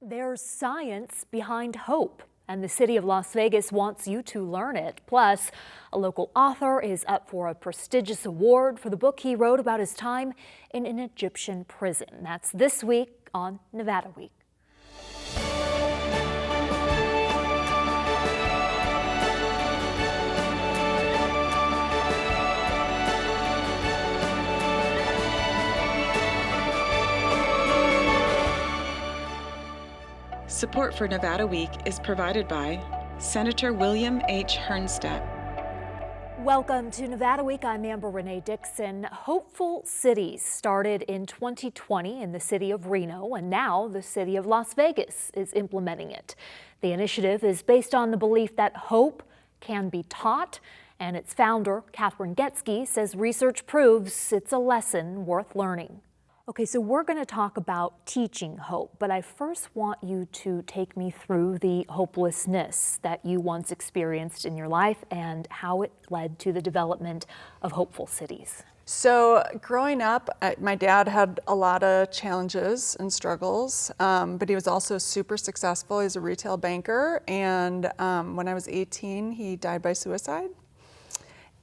There's science behind hope, and the city of Las Vegas wants you to learn it. Plus, a local author is up for a prestigious award for the book he wrote about his time in an Egyptian prison. That's this week on Nevada Week. Support for Nevada Week is provided by Senator William H. Hernstedt. Welcome to Nevada Week. I'm Amber Renee Dixon. Hopeful Cities started in 2020 in the city of Reno, and now the city of Las Vegas is implementing it. The initiative is based on the belief that hope can be taught, and its founder, Catherine Getsky, says research proves it's a lesson worth learning. Okay, so we're going to talk about teaching hope, but I first want you to take me through the hopelessness that you once experienced in your life and how it led to the development of Hopeful Cities. So growing up, my dad had a lot of challenges and struggles, but he was also super successful. He's a retail banker, and when I was 18, he died by suicide.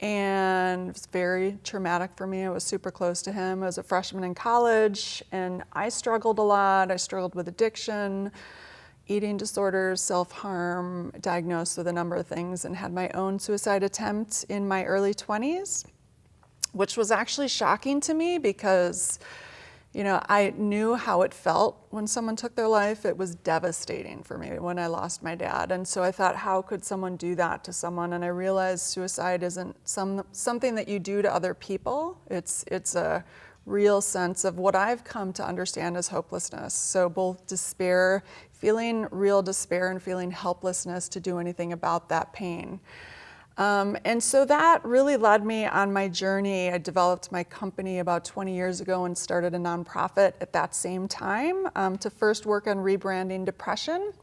And it was very traumatic for me. I was super close to him. I was a freshman in college, and I struggled a lot. I struggled with addiction, eating disorders, self-harm, diagnosed with a number of things, and had my own suicide attempt in my early 20s, which was actually shocking to me because, you know, I knew how it felt when someone took their life. It was devastating for me when I lost my dad. And so I thought, how could someone do that to someone? And I realized suicide isn't something that you do to other people. It's a real sense of what I've come to understand as hopelessness. So both despair, feeling real despair, and feeling helplessness to do anything about that pain. And so that really led me on my journey. I developed my company about 20 years ago and started a nonprofit at that same time to first work on rebranding depression.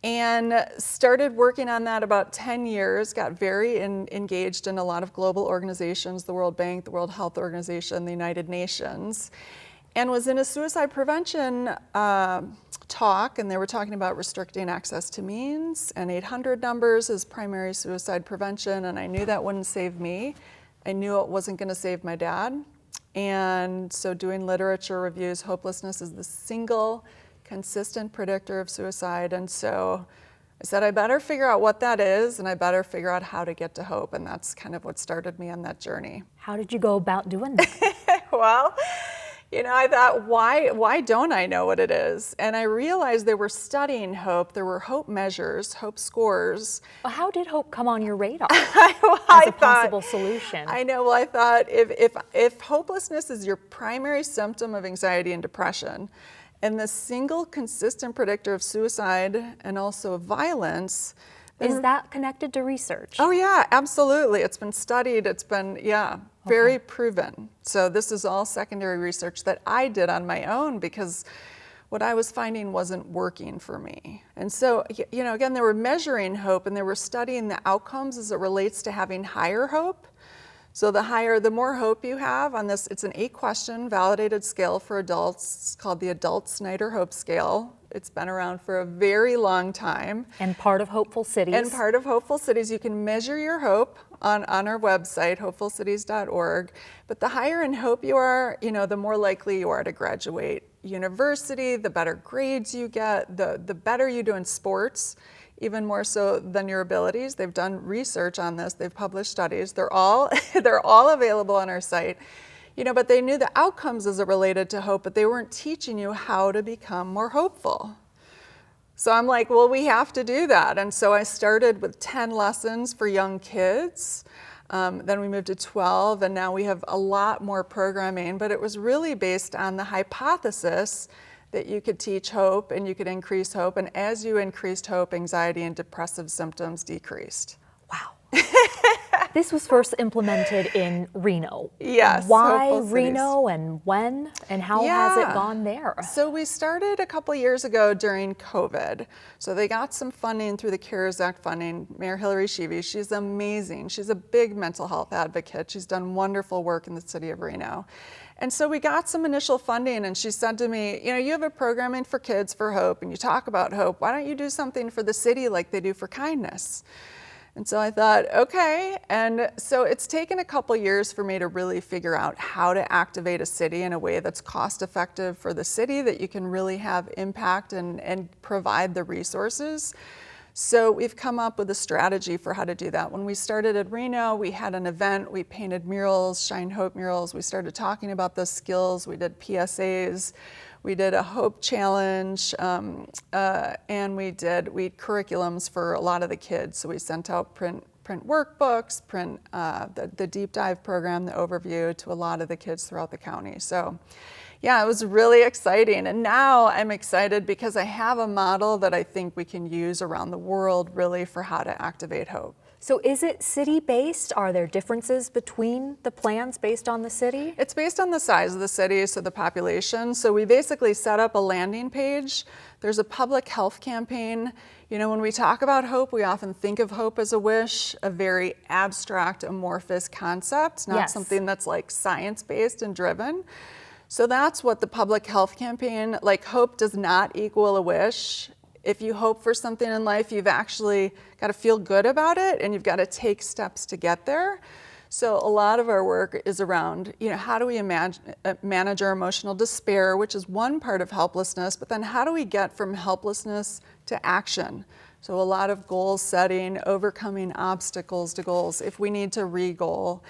And started working on that about 10 years, got very engaged in a lot of global organizations, the World Bank, the World Health Organization, the United Nations, and was in a suicide prevention talk, and they were talking about restricting access to means and 800 numbers as primary suicide prevention, and I knew that wouldn't save me. I knew it wasn't going to save my dad. And so doing literature reviews, hopelessness is the single consistent predictor of suicide. And so I said, I better figure out what that is, and I better figure out how to get to hope. And that's kind of what started me on that journey. How did you go about doing that? Well, you know, I thought, why don't I know what it is? And I realized they were studying hope. There were hope measures, hope scores. Well, how did hope come on your radar as a possible solution? I know, well, I thought if hopelessness is your primary symptom of anxiety and depression, and the single consistent predictor of suicide and also violence, is that connected to research? Oh yeah, absolutely. It's been studied. It's been, very proven. So this is all secondary research that I did on my own because what I was finding wasn't working for me. And so, you know, again, they were measuring hope and they were studying the outcomes as it relates to having higher hope. So the more hope you have on this, it's an 8-question validated scale for adults. It's called the Adult Snyder Hope Scale. It's been around for a very long time. And part of Hopeful Cities. And part of Hopeful Cities, you can measure your hope on our website, hopefulcities.org. But the higher in hope you are, you know, the more likely you are to graduate university, the better grades you get, the better you do in sports, even more so than your abilities. They've done research on this. They've published studies. They're all available on our site. You know, but they knew the outcomes as it related to hope, but they weren't teaching you how to become more hopeful. So I'm like, well, we have to do that. And so I started with 10 lessons for young kids. Then we moved to 12, and now we have a lot more programming, but it was really based on the hypothesis that you could teach hope and you could increase hope. And as you increased hope, anxiety and depressive symptoms decreased. Wow. This was first implemented in Reno. Yes, Why Hopeful Cities. Reno and when and how has it gone there? So we started a couple years ago during COVID. So they got some funding through the CARES Act funding. Mayor Hillary Sheevy, she's amazing. She's a big mental health advocate. She's done wonderful work in the city of Reno. And so we got some initial funding, and she said to me, you know, you have a programming for kids for hope, and you talk about hope. Why don't you do something for the city like they do for kindness? And so I thought, okay. And so it's taken a couple years for me to really figure out how to activate a city in a way that's cost effective for the city, that you can really have impact and provide the resources. So we've come up with a strategy for how to do that. When we started at Reno, we had an event, we painted murals, Shine Hope murals. We started talking about those skills. We did PSAs. We did a Hope Challenge, and we curriculums for a lot of the kids. So we sent out print workbooks, the deep dive program, the overview to a lot of the kids throughout the county. So yeah, it was really exciting. And now I'm excited because I have a model that I think we can use around the world really for how to activate hope. So is it city-based? Are there differences between the plans based on the city? It's based on the size of the city, so the population. So we basically set up a landing page. There's a public health campaign. You know, when we talk about hope, we often think of hope as a wish, a very abstract, amorphous concept, not something that's like science-based and driven. So that's what the public health campaign, like hope does not equal a wish. If you hope for something in life, you've actually got to feel good about it, and you've got to take steps to get there. So a lot of our work is around, you know, how do we manage our emotional despair, which is one part of helplessness, but then how do we get from helplessness to action? So a lot of goal setting, overcoming obstacles to goals, if we need to re-goal.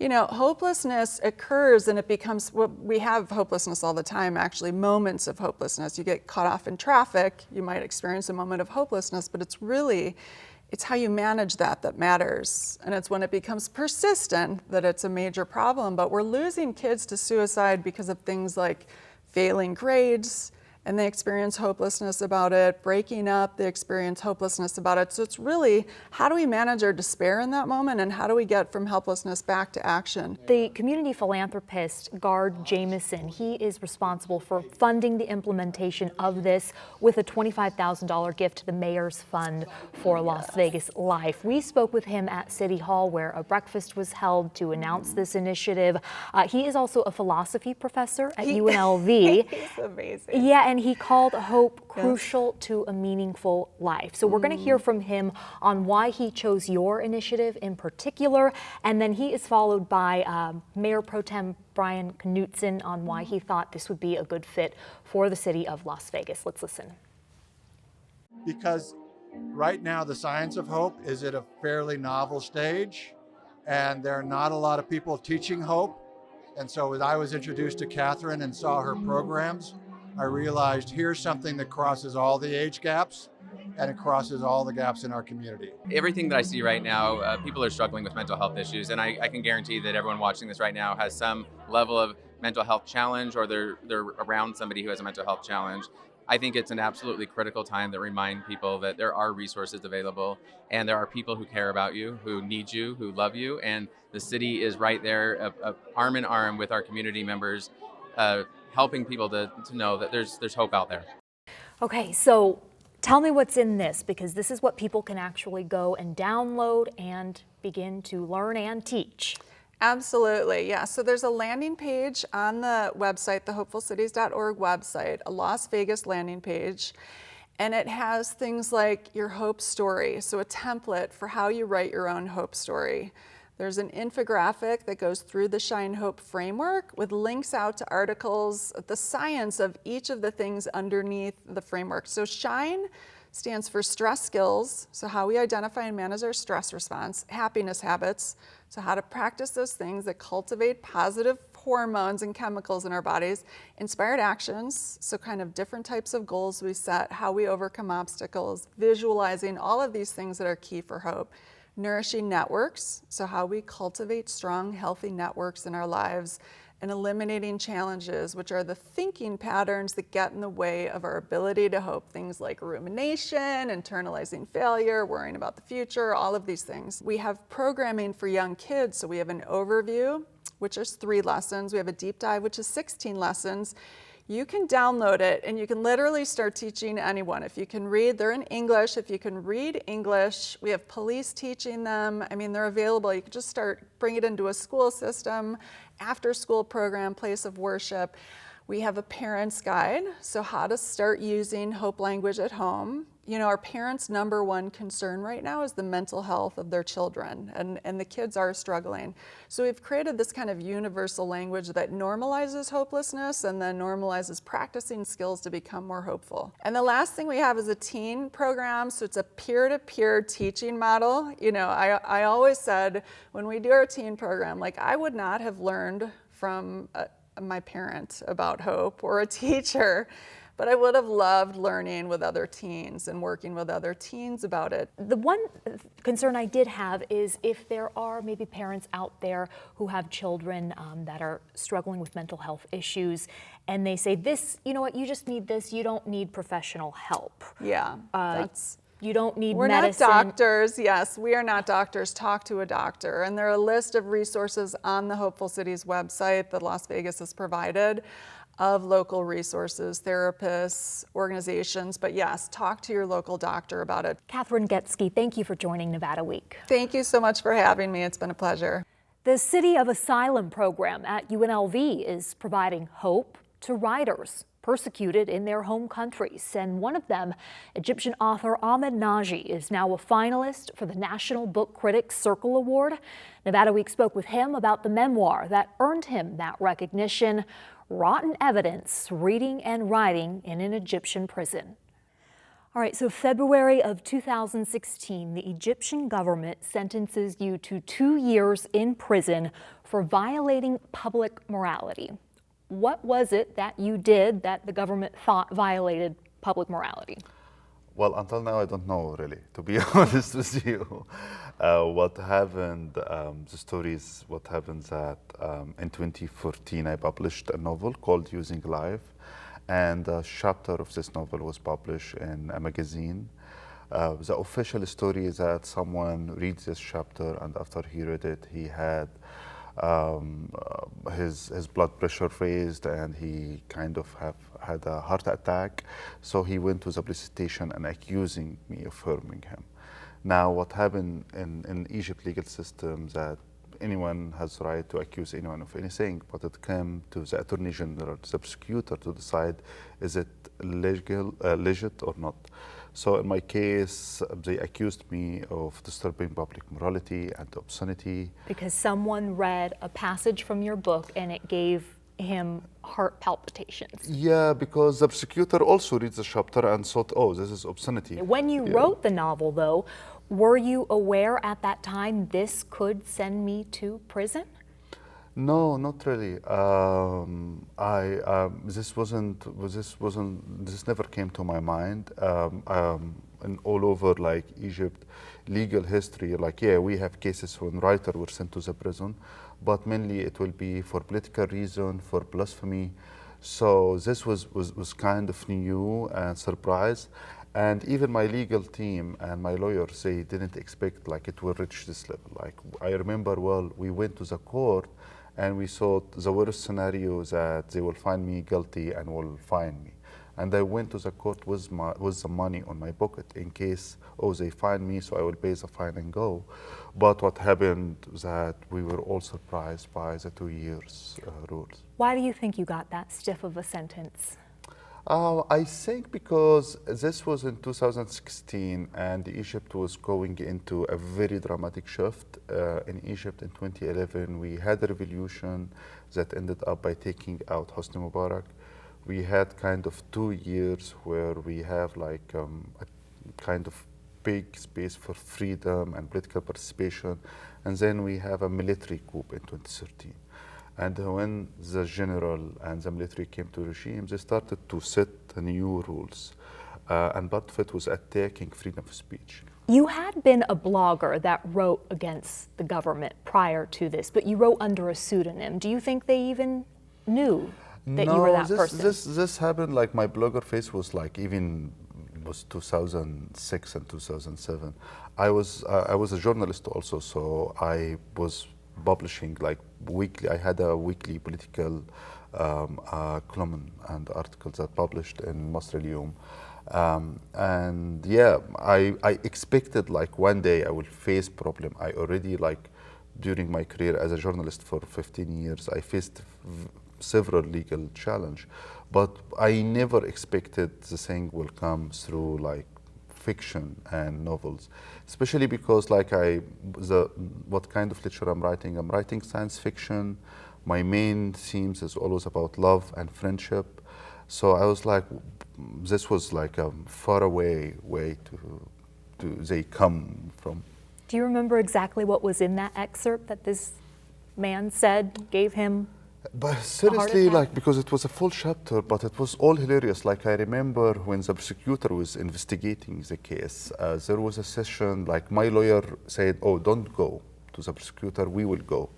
You know, hopelessness occurs and it becomes, we have hopelessness all the time, actually, moments of hopelessness. You get caught off in traffic, you might experience a moment of hopelessness, but it's how you manage that matters. And it's when it becomes persistent that it's a major problem. But we're losing kids to suicide because of things like failing grades, and they experience hopelessness about it, breaking up, they experience hopelessness about it. So it's really, how do we manage our despair in that moment, and how do we get from helplessness back to action? The community philanthropist, Gard Jameson, he is responsible for funding the implementation of this with a $25,000 gift to the Mayor's Fund for Las Vegas Life. We spoke with him at City Hall, where a breakfast was held to announce this initiative. He is also a philosophy professor at UNLV. He's amazing. Yeah, and he called hope crucial to a meaningful life. So we're going to hear from him on why he chose your initiative in particular, and then he is followed by Mayor Pro Tem Brian Knutson on why he thought this would be a good fit for the city of Las Vegas. Let's listen. Because right now the science of hope is at a fairly novel stage, and there are not a lot of people teaching hope. And so as I was introduced to Catherine and saw her programs, I realized here's something that crosses all the age gaps, and it crosses all the gaps in our community. Everything that I see right now, people are struggling with mental health issues, and I can guarantee that everyone watching this right now has some level of mental health challenge, or they're around somebody who has a mental health challenge. I think it's an absolutely critical time to remind people that there are resources available, and there are people who care about you, who need you, who love you, and the city is right there, arm in arm with our community members, helping people to know that there's hope out there. Okay, so tell me what's in this, because this is what people can actually go and download and begin to learn and teach. Absolutely, yeah. So there's a landing page on the website, the hopefulcities.org website, a Las Vegas landing page, and it has things like your hope story, so a template for how you write your own hope story. There's an infographic that goes through the Shine Hope framework with links out to articles, the science of each of the things underneath the framework. So SHINE stands for stress skills, so how we identify and manage our stress response, happiness habits, so how to practice those things that cultivate positive hormones and chemicals in our bodies, inspired actions, so kind of different types of goals we set, how we overcome obstacles, visualizing, all of these things that are key for hope. Nourishing networks, so how we cultivate strong, healthy networks in our lives, and eliminating challenges, which are the thinking patterns that get in the way of our ability to hope. Things like rumination, internalizing failure, worrying about the future, all of these things. We have programming for young kids, so we have an overview, which is 3 lessons. We have a deep dive, which is 16 lessons. You can download it and you can literally start teaching anyone. If you can read, they're in English. If you can read English, we have police teaching them. I mean, they're available. You can just bring it into a school system, after school program, place of worship. We have a parent's guide, so how to start using hope language at home. You know, our parents' number one concern right now is the mental health of their children, and the kids are struggling. So we've created this kind of universal language that normalizes hopelessness and then normalizes practicing skills to become more hopeful. And the last thing we have is a teen program, so it's a peer-to-peer teaching model. You know, I always said when we do our teen program, like I would not have learned from my parent about hope or a teacher, but I would have loved learning with other teens and working with other teens about it. The one concern I did have is if there are maybe parents out there who have children that are struggling with mental health issues, and they say, this, you know what, you just need this, you don't need professional help. Yeah, you don't need we're medicine. not doctors. Yes, we are not doctors. Talk to a doctor. And there are a list of resources on the Hopeful Cities website that Las Vegas has provided of local resources, therapists, organizations. But yes, talk to your local doctor about it. Catherine Getsky, thank you for joining Nevada Week. Thank you so much for having me. It's been a pleasure. The City of Asylum program at UNLV is providing hope to writers persecuted in their home countries. And one of them, Egyptian author Ahmed Najee, is now a finalist for the National Book Critics Circle Award. Nevada Week spoke with him about the memoir that earned him that recognition, Rotten Evidence, Reading and Writing in an Egyptian Prison. All right, so February of 2016, the Egyptian government sentences you to 2 years in prison for violating public morality. What was it that you did that the government thought violated public morality? Well, until now, I don't know really, to be honest with you. What happened, the story is what happens that in 2014, I published a novel called Using Life. And a chapter of this novel was published in a magazine. The official story is that someone reads this chapter, and after he read it, he had his blood pressure raised, and he kind of had a heart attack. So he went to the police station and accusing me of harming him. Now, what happened in Egypt legal system that anyone has the right to accuse anyone of anything, but it came to the Attorney General, the prosecutor, to decide is it legit or not. So in my case, they accused me of disturbing public morality and obscenity. Because someone read a passage from your book and it gave him heart palpitations. Yeah, because the prosecutor also reads the chapter and thought, oh, this is obscenity. When you wrote the novel, though, were you aware at that time this could send me to prison? No, not really. This never came to my mind. And all over like Egypt, legal history, like we have cases when writers were sent to the prison, but mainly it will be for political reason, for blasphemy. So this was kind of new and surprise. And even my legal team and my lawyers, they didn't expect like it will reach this level. Like I remember well, we went to the court and we thought the worst scenario that they will find me guilty and will fine me. And I went to the court with the money on my pocket in case, they fine me, so I will pay the fine and go. But what happened was that we were all surprised by the 2 years rules. Why do you think you got that stiff of a sentence? I think because this was in 2016 and Egypt was going into a very dramatic shift. In Egypt in 2011, we had a revolution that ended up by taking out Hosni Mubarak. We had kind of 2 years where we have like a kind of big space for freedom and political participation. And then we have a military coup in 2013. And when the general and the military came to regime, they started to set new rules. And part of it was attacking freedom of speech. You had been a blogger that wrote against the government prior to this, but you wrote under a pseudonym. Do you think they even knew that you were that this, person? This happened like my blogger phase was like even was 2006 and 2007. I was a journalist also, so I was publishing like weekly. I had a weekly political column and articles that published in Masr al-Yawm. And yeah, I expected like one day I will face problem. I already like during my career as a journalist for 15 years, I faced several legal challenge, but I never expected the thing will come through like fiction and novels, especially because like what kind of literature I'm writing science fiction. My main themes is always about love and friendship. So I was like, this was like a far away way to they come from. Do you remember exactly what was in that excerpt that this man said gave him? But seriously, attack? like, because it was a full chapter, but it was all hilarious. Like, I remember when the prosecutor was investigating the case, there was a session, like, my lawyer said, oh, don't go to the prosecutor, we will go.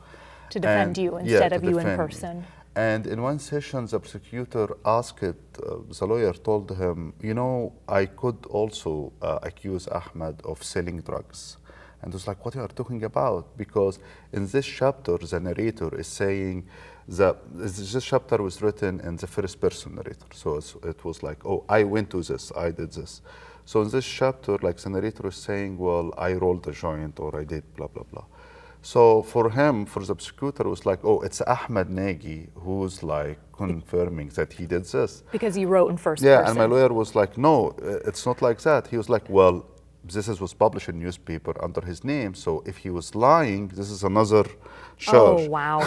To defend you instead of you in person. Me. And in one session, the prosecutor asked, the lawyer told him, you know, I could also accuse Ahmed of selling drugs. And it was like, what are you talking about? Because in this chapter, the narrator is saying, this chapter was written in the first person narrator. So it was like, oh, I went to this, I did this. So in this chapter, like the narrator is saying, well, I rolled a joint or I did blah, blah, blah. So for him, for the prosecutor, it was like, oh, it's Ahmed Nagy who's like confirming that he did this. Because you wrote in first yeah, person. and my lawyer was like, no, it's not like that. He was like, well, this was published in newspaper under his name. So if he was lying, this is another charge. Oh, wow.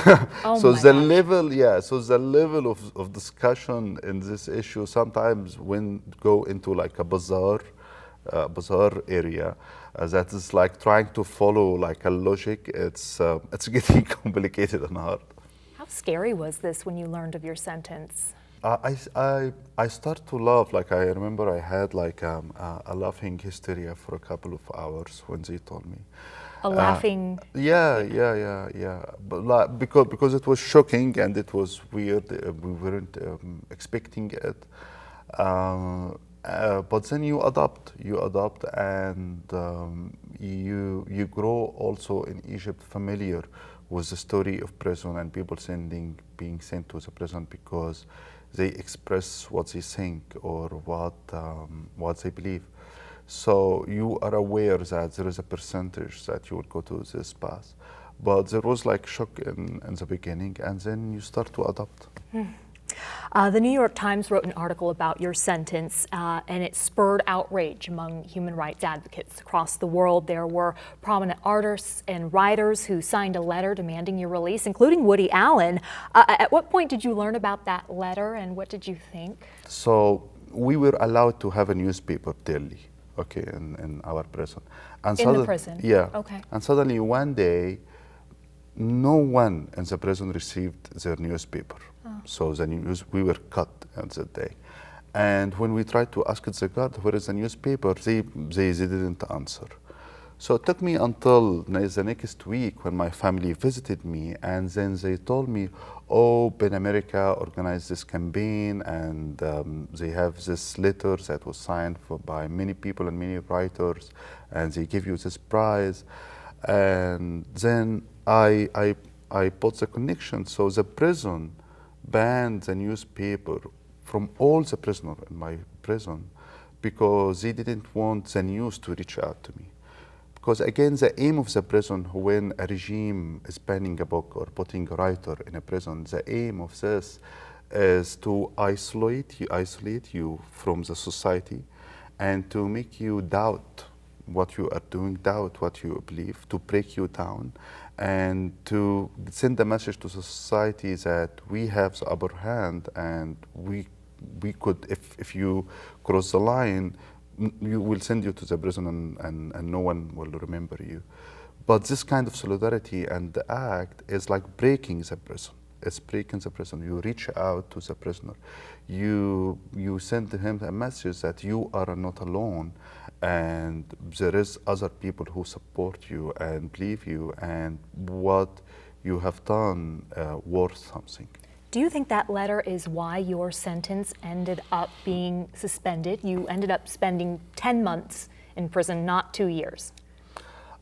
Oh, so my the gosh. level, yeah, so the level of discussion in this issue sometimes when go into like a bizarre area that is like trying to follow like a logic. It's getting complicated and hard. How scary was this when you learned of your sentence? I start to laugh. Like I remember I had like a laughing hysteria for a couple of hours when they told me. A laughing. Yeah. But like, because it was shocking and it was weird. We weren't expecting it. But then you adapt, and you grow also in Egypt familiar with the story of prison and people being sent to the prison because they express what they think or what they believe. So you are aware that there is a percentage that you will go to this path. But there was like shock in the beginning, and then you start to adapt. The New York Times wrote an article about your sentence, and it spurred outrage among human rights advocates across the world. There were prominent artists and writers who signed a letter demanding your release, including Woody Allen. At what point did you learn about that letter, and what did you think? So we were allowed to have a newspaper daily, okay, in our prison. And in the prison? Yeah. Okay. And suddenly one day, no one in the prison received their newspaper. So we were cut on that day. And when we tried to ask the guard where is the newspaper, they didn't answer. So it took me until the next week when my family visited me, and then they told me, oh, PEN America organized this campaign, and they have this letter that was signed by many people and many writers, and they give you this prize. And then I put the connection. So the prison banned the newspaper from all the prisoners in my prison because they didn't want the news to reach out to me. Because again, the aim of the prison, when a regime is banning a book or putting a writer in a prison, the aim of this is to isolate you from the society and to make you doubt what you are doing, doubt what you believe, to break you down, and to send a message to society that we have the upper hand, and we could, if you cross the line, you will send you to the prison and no one will remember you. But this kind of solidarity and the act is like breaking the prison. It's breaking the prison. You reach out to the prisoner. You send him a message that you are not alone, and there is other people who support you and believe you, and what you have done worth something. Do you think that letter is why your sentence ended up being suspended? You ended up spending 10 months in prison, not 2 years.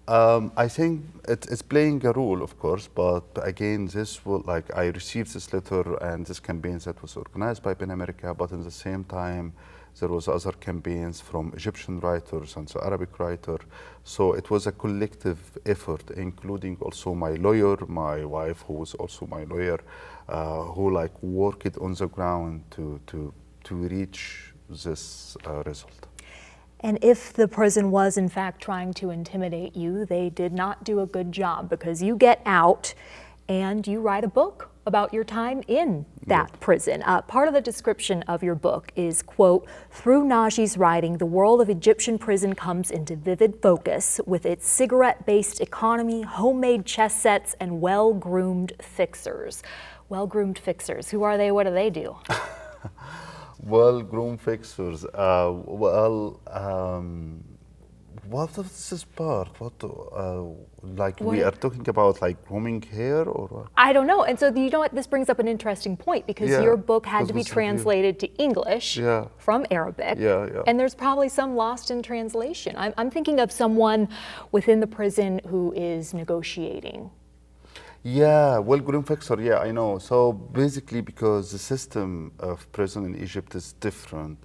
I think it's playing a role, of course, but again, this will, like, I received this letter and this campaign that was organized by PEN America, but at the same time, there was other campaigns from Egyptian writers and so Arabic writer. So it was a collective effort, including also my lawyer, my wife, who was also my lawyer, who like worked on the ground to reach this result. And if the prison was in fact trying to intimidate you, they did not do a good job, because you get out and you write a book about your time in that prison. Part of the description of your book is, quote, "Through Naji's writing, the world of Egyptian prison comes into vivid focus with its cigarette-based economy, homemade chess sets, and well-groomed fixers." Well-groomed fixers, who are they? What do they do? Well-groomed fixers. What is this part? We are talking about like grooming hair or what? I don't know. And so you know what? This brings up an interesting point, because Yeah, your book had to be because of translated to English Yeah. from Arabic. Yeah. And there's probably some lost in translation. I'm thinking of someone within the prison who is negotiating. Yeah, well-groomed fixer, yeah, I know. So basically, because the system of prison in Egypt is different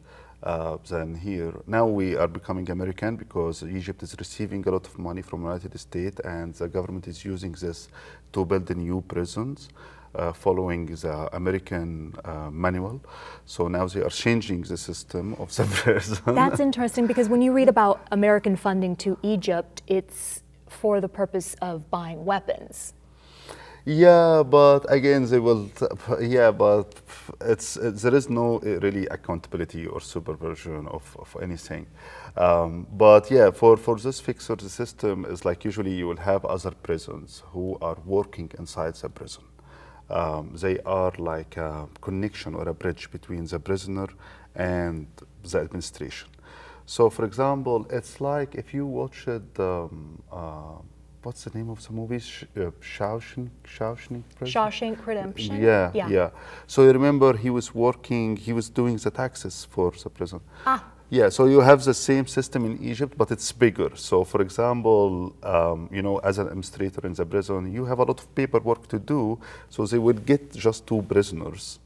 than here. Now we are becoming American because Egypt is receiving a lot of money from the United States, and the government is using this to build new prisons, following the American manual. So now they are changing the system of the prison. That's interesting, because when you read about American funding to Egypt, it's for the purpose of buying weapons. Yeah, but again, they will. Yeah, but there is no really accountability or supervision of anything. But yeah, for this fixer, the system is like usually you will have other prisons who are working inside the prison. They are like a connection or a bridge between the prisoner and the administration. So, for example, it's like if you watched what's the name of the movie? Shawshank Prison? Shawshank Redemption? Yeah. So you remember he was doing the taxes for the prison. Yeah, so you have the same system in Egypt, but it's bigger. So for example, as an administrator in the prison, you have a lot of paperwork to do. So they would get just 2 prisoners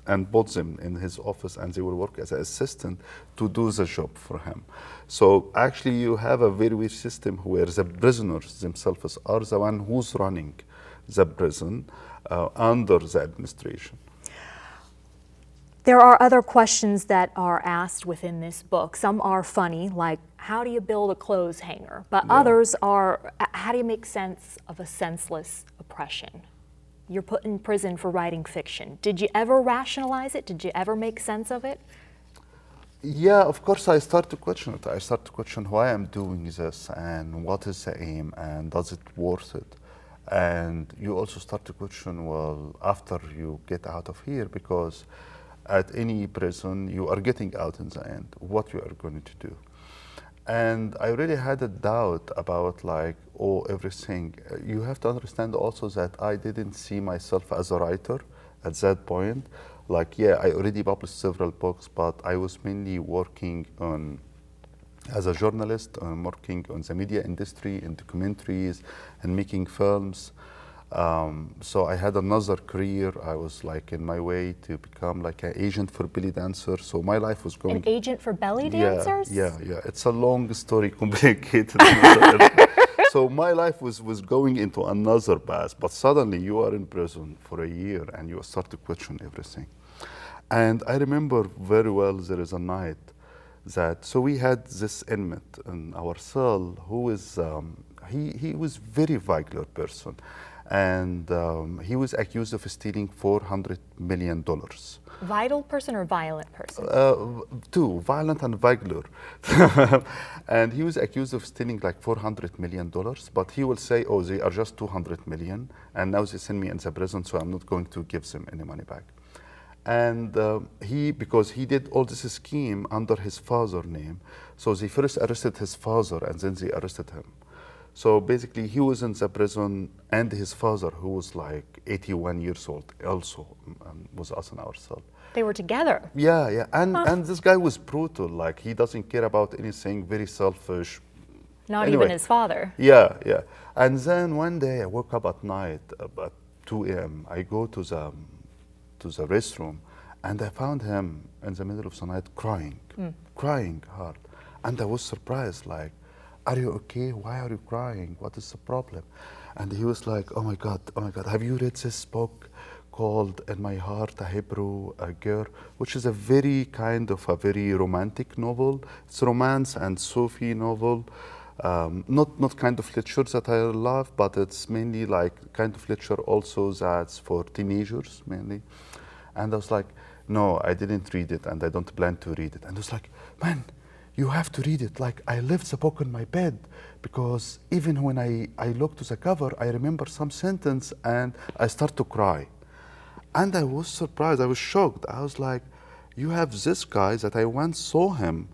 and put them in his office, and they will work as an assistant to do the job for him. So actually you have a very weird system where the prisoners themselves are the one who's running the prison under the administration. There are other questions that are asked within this book. Some are funny, like how do you build a clothes hanger? But others are, how do you make sense of a senseless oppression? You're put in prison for writing fiction. Did you ever rationalize it? Did you ever make sense of it? Yeah, of course, I start to question it. I start to question why I'm doing this and what is the aim and does it worth it? And you also start to question, well, after you get out of here, because at any prison, you are getting out in the end, what you are going to do. And I really had a doubt about everything. You have to understand also that I didn't see myself as a writer at that point. I already published several books, but I was mainly working as a journalist, working on the media industry, in documentaries, and making films. So I had another career. I was in my way to become an agent for belly dancers. So my life was going. An agent for belly dancers? Yeah. It's a long story, complicated. So my life was going into another path. But suddenly you are in prison for a year and you start to question everything. And I remember very well there is a night so we had this inmate in our cell who is, he was very violent person. And he was accused of stealing $400 million. Vital person or violent person? 2, violent and violent. And he was accused of stealing $400 million, but he will say, oh, they are just 200 million, and now they send me in the prison, so I'm not going to give them any money back. And because he did all this scheme under his father's name, so they first arrested his father, and then they arrested him. So basically, he was in the prison, and his father, who was like 81 years old, also was also in our cell. They were together. Yeah, yeah, and this guy was brutal. Like, he doesn't care about anything, very selfish. Not Anyway. even his father. Yeah, yeah. And then one day I woke up at night about 2 a.m. I go to the restroom, and I found him in the middle of the night crying hard. And I was surprised, like, are you okay? Why are you crying? What is the problem? And he was like, oh my God, have you read this book called In My Heart, a Hebrew Girl, which is a very romantic novel. It's romance and Sufi novel. Not kind of literature that I love, but it's mainly like kind of literature also that's for teenagers mainly. And I was like, no, I didn't read it, and I don't plan to read it. And I was like, man, you have to read it. Like, I left the book on my bed because even when I look to the cover, I remember some sentence and I start to cry. And I was surprised, I was shocked. I was like, you have this guy that I once saw him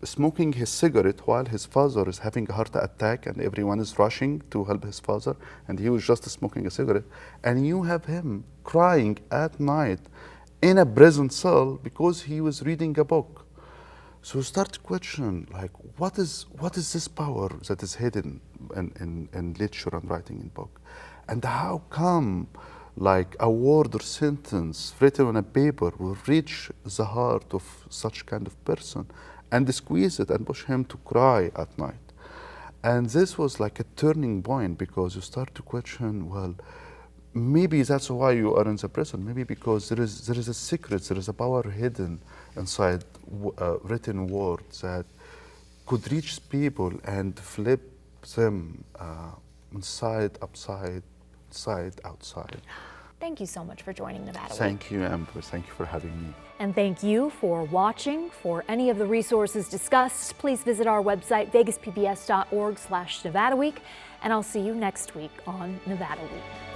smoking his cigarette while his father is having a heart attack and everyone is rushing to help his father, and he was just smoking a cigarette. And you have him crying at night in a prison cell because he was reading a book. So start to question, like, what is this power that is hidden in literature and writing in book? And how come, like, a word or sentence written on a paper will reach the heart of such kind of person and squeeze it and push him to cry at night? And this was like a turning point, because you start to question, well, maybe that's why you are in the prison. Maybe because there is a secret, there is a power hidden inside written words that could reach people and flip them inside, upside, side, outside. Thank you so much for joining Nevada Week. Thank you, Amber. Thank you for having me. And thank you for watching. For any of the resources discussed, please visit our website, vegaspbs.org/Nevada Week, and I'll see you next week on Nevada Week.